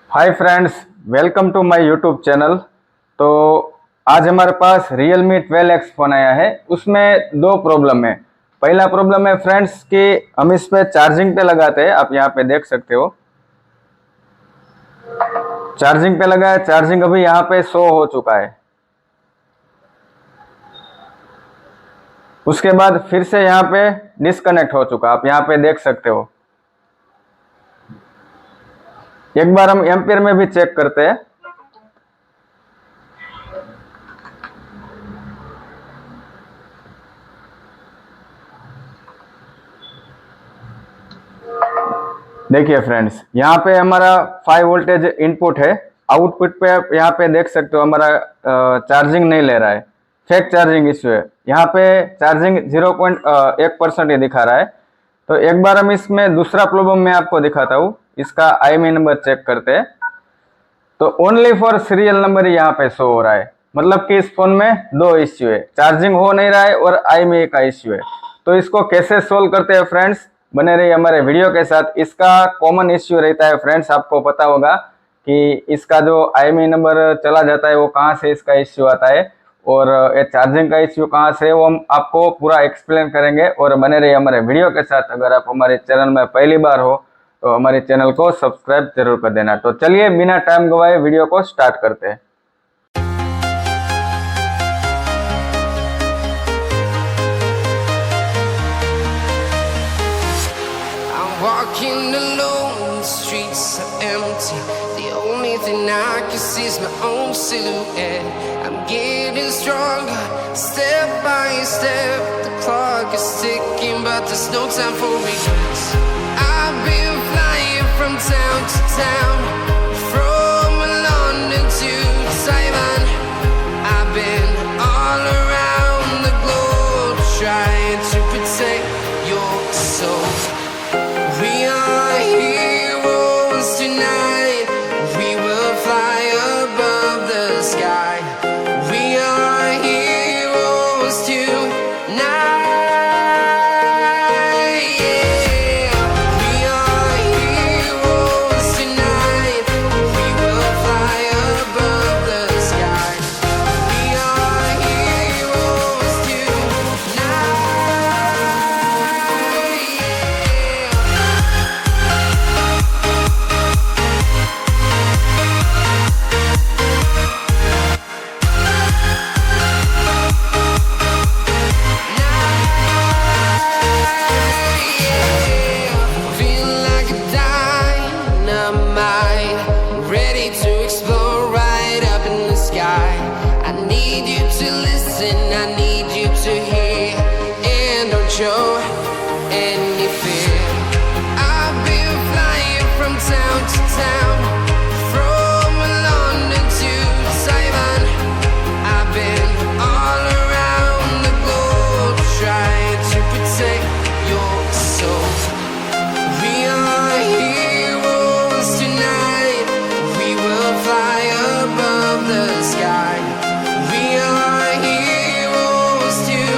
Hi friends, welcome to my YouTube channel. तो आज हमारे पास Realme 12X फ़ोन आया है। उसमें दो प्रॉब्लम है। पहला प्रॉब्लम है फ्रेंड्स कि हम इस पे चार्जिंग पे लगाते हैं, आप यहाँ पे देख सकते हो चार्जिंग पे लगा है। चार्जिंग अभी यहाँ पे 100 हो चुका है। उसके बाद फिर से यहाँ पे डिस्कनेक्ट हो चुका, आप यहाँ पे देख सकते हो। एक बार हम एम्पियर में भी चेक करते हैं। देखिए फ्रेंड्स, यहाँ पे हमारा 5 वोल्टेज इनपुट है। आउटपुट पे आप यहाँ पे देख सकते हो हमारा चार्जिंग नहीं ले रहा है, फेक चार्जिंग इश्यू है। यहाँ पे चार्जिंग 0.1% ही दिखा रहा है। तो एक बार हम इसमें दूसरा प्रॉब्लम मैं आपको दिखाता हूँ। इसका IMEI नंबर चेक करते हैं। तो ओनली फॉर सीरियल नंबर ही यहाँ पे शो हो रहा है, मतलब कि इस फोन में दो इश्यू है, चार्जिंग हो नहीं रहा है और IMEI का इश्यू है। तो इसको कैसे सोल्व करते हैं फ्रेंड्स, बने रहिए हमारे वीडियो के साथ। इसका कॉमन इश्यू रहता है फ्रेंड्स, आपको पता होगा कि इसका जो IMEI नंबर चला जाता है वो कहाँ से इसका इश्यू आता है, और ये चार्जिंग का इश्यू कहाँ से है वो हम आपको पूरा एक्सप्लेन करेंगे। और बने रहिए हमारे वीडियो के साथ। अगर आप हमारे चैनल में पहली बार हो तो हमारे चैनल को सब्सक्राइब जरूर कर देना। तो चलिए बिना टाइम गवाए वीडियो को स्टार्ट करते हैं। I'm walking alone, the streets are empty. The only thing I can see is my own silhouette. I'm getting stronger, step by step. The clock is ticking, but there's no time for regrets. I've been flying from town to town, from London to Taiwan. I've been all around the globe, trying to protect your soul. We are heroes tonight. We will fly above the sky. We are heroes tonight. Yeah. We are heroes tonight. We will fly above the sky. We are heroes tonight. Yeah. Feel like a dynamite, ready to explode right up in the sky. I need you to listen, I need you to hear, and don't show any fear. I've been flying from town to town, from London to Taiwan. I've been all around the globe, trying to protect your soul. We are heroes tonight. We will fly above the sky. We are heroes tonight.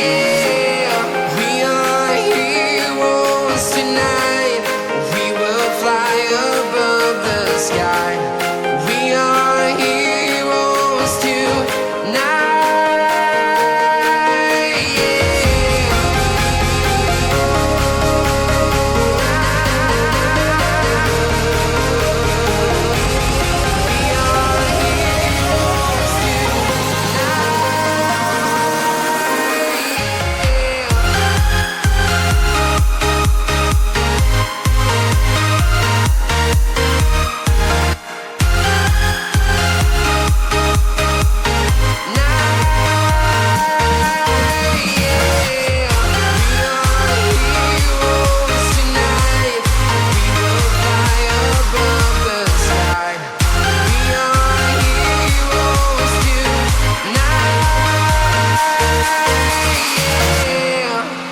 Yeah. We are heroes tonight. We will fly above the sky. We are heroes tonight.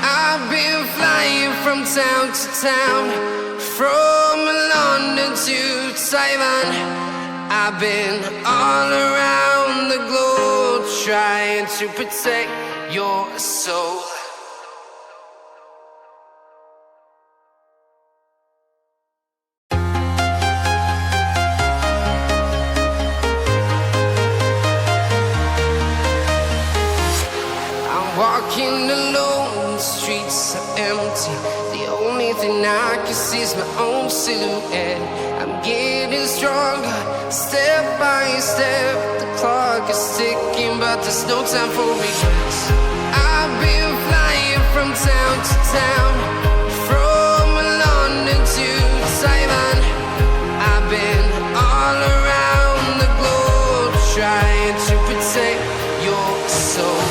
I've been flying from town to town, from London to Taiwan. I've been all around the globe, trying to protect your soul. thing I can see is my own silhouette. I'm getting stronger, step by step. The clock is ticking, but there's no time for regrets. I've been flying from town to town, from London to Taiwan. I've been all around the globe trying to protect your soul.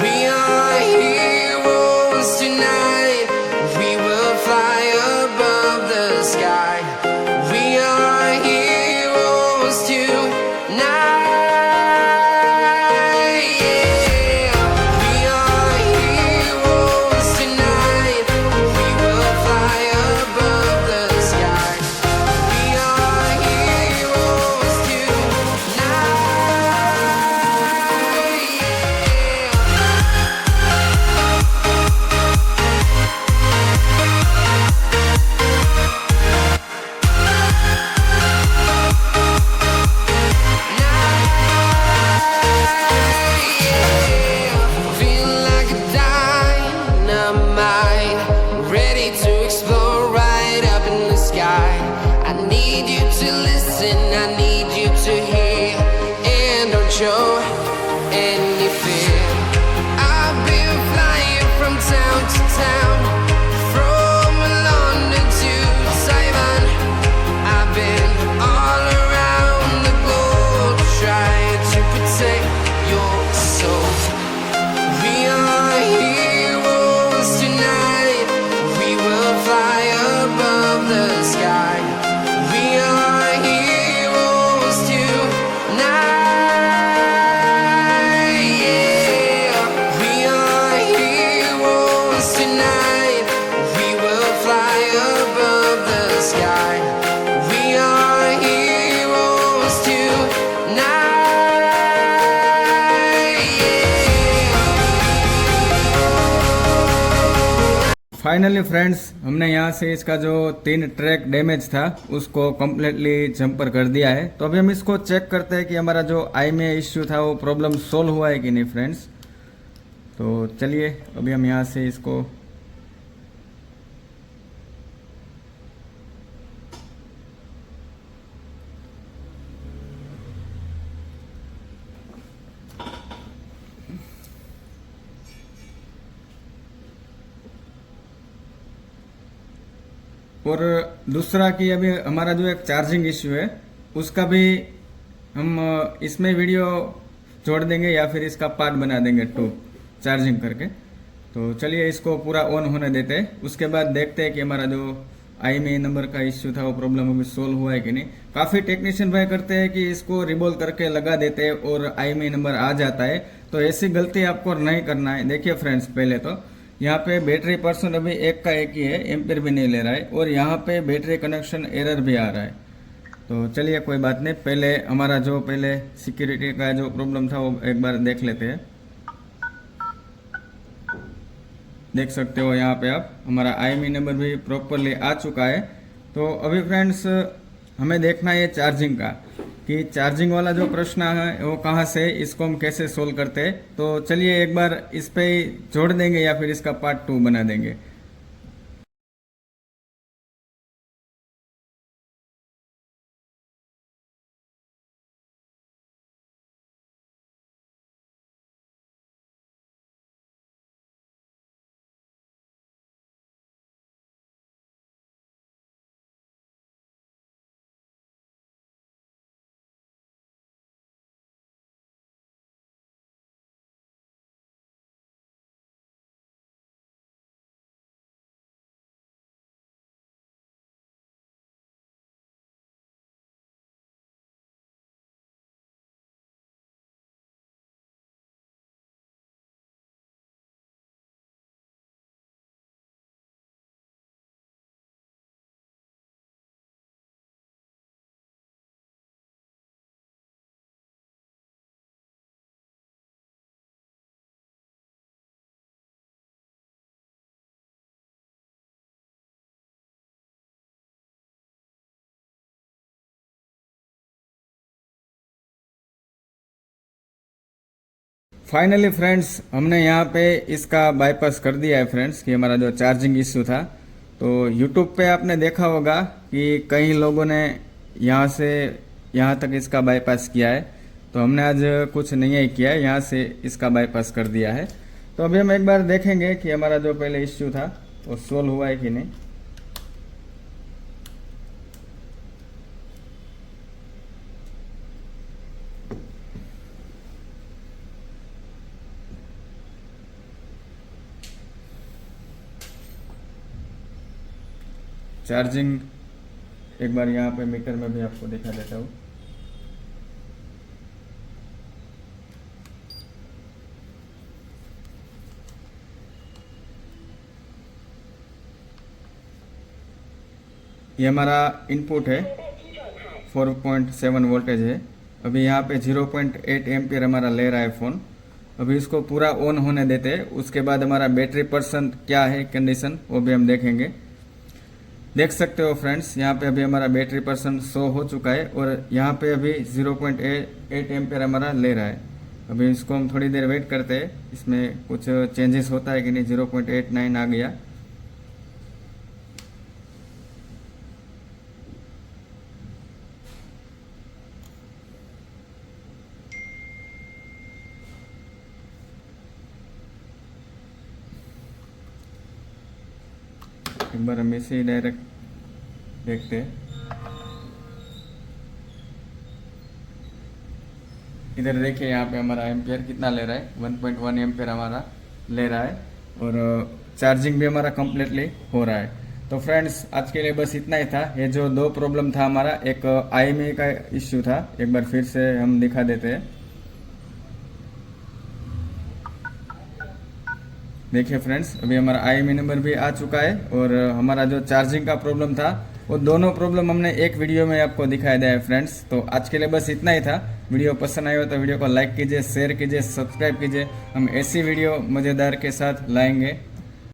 We are heroes tonight. We will fly above the sky. We are heroes tonight. Yeah. We are heroes tonight. We will fly above the sky. We are heroes tonight. Feel like a dynamite, ready to explode right up in the sky. I need you to listen, I need you to hear, and don't show any fear. I've been flying from town to town, from London to Taiwan. I've been all around the globe trying to protect your soul. We are heroes tonight. We will fly above the sky. We are heroes tonight. Yeah. We are heroes tonight. We will fly above the sky. We are heroes tonight. Finally friends, हमने यहाँ से इसका जो 3 track damage था उसको completely jumper कर दिया है। तो अभी हम इसको चेक करते हैं कि हमारा जो आई में इश्यू था वो प्रॉब्लम सोल्व हुआ है कि नहीं फ्रेंड्स। तो चलिए अभी हम यहाँ से इसको और दूसरा कि अभी हमारा जो एक चार्जिंग इश्यू है उसका भी हम इसमें वीडियो जोड़ देंगे या फिर इसका पार्ट बना देंगे 2 चार्जिंग करके। तो चलिए इसको पूरा ऑन होने देते हैं, उसके बाद देखते हैं कि हमारा जो IMEI नंबर का इश्यू था वो प्रॉब्लम अभी सोल्व हुआ है कि नहीं। काफ़ी टेक्नीशियन भाई करते हैं कि इसको रिबॉल करके लगा देते हैं और IMEI नंबर आ जाता है, तो ऐसी गलती आपको नहीं करना है। देखिए फ्रेंड्स, पहले तो यहाँ पे बैटरी परसेंट अभी 1 का 1 ही है, एम्पियर भी नहीं ले रहा है, और यहाँ पे बैटरी कनेक्शन एरर भी आ रहा है। तो चलिए कोई बात नहीं, पहले हमारा जो पहले सिक्योरिटी का जो प्रॉब्लम था वो एक बार देख लेते हैं। देख सकते हो यहाँ पे आप, हमारा IMEI नंबर भी प्रॉपरली आ चुका है। तो अभी फ्रेंड्स हमें देखना है चार्जिंग का, कि चार्जिंग वाला जो प्रश्न है वो कहाँ से, इसको हम कैसे सोल्व करते हैं। तो चलिए एक बार इस पे ही जोड़ देंगे या फिर इसका पार्ट 2 बना देंगे। फाइनली फ्रेंड्स हमने यहाँ पे इसका बाईपास कर दिया है फ्रेंड्स, कि हमारा जो चार्जिंग इश्यू था तो YouTube पे आपने देखा होगा कि कई लोगों ने यहाँ से यहाँ तक इसका बाईपास किया है, तो हमने आज कुछ नहीं ही किया है, यहाँ से इसका बाईपास कर दिया है। तो अभी हम एक बार देखेंगे कि हमारा जो पहले इश्यू था वो सोल्व हुआ है कि नहीं। चार्जिंग एक बार यहाँ पे मीटर में भी आपको दिखा देता हूँ। ये हमारा इनपुट है, 4.7 वोल्टेज है। अभी यहाँ पे 0.8 एम्पियर हमारा ले रहा है फ़ोन। अभी इसको पूरा ऑन होने देते हैं, उसके बाद हमारा बैटरी परसेंट क्या है कंडीशन वो भी हम देखेंगे। देख सकते हो फ्रेंड्स, यहाँ पे अभी हमारा बैटरी परसेंट 100 हो चुका है और यहाँ पे अभी 0.8 एम्पियर हमारा ले रहा है। अभी इसको हम थोड़ी देर वेट करते हैं, इसमें कुछ चेंजेस होता है कि नहीं। 0.89 आ गया। एक बार हम इसे डायरेक्ट देखते हैं। इधर देखिए यहाँ पे हमारा एम्पियर कितना ले रहा है, 1.1 एम्पियर हमारा ले रहा है और चार्जिंग भी हमारा कम्प्लीटली हो रहा है। तो फ्रेंड्स आज के लिए बस इतना ही था। ये जो दो प्रॉब्लम था हमारा, एक IMEI का इश्यू था, एक बार फिर से हम दिखा देते हैं। देखिए फ्रेंड्स, अभी हमारा IMEI नंबर भी आ चुका है और हमारा जो चार्जिंग का प्रॉब्लम था वो दोनों प्रॉब्लम हमने एक वीडियो में आपको दिखाया दिया है फ्रेंड्स। तो आज के लिए बस इतना ही था। वीडियो पसंद आया हो तो वीडियो को लाइक कीजिए, शेयर कीजिए, सब्सक्राइब कीजिए। हम ऐसी वीडियो मज़ेदार के साथ लाएंगे।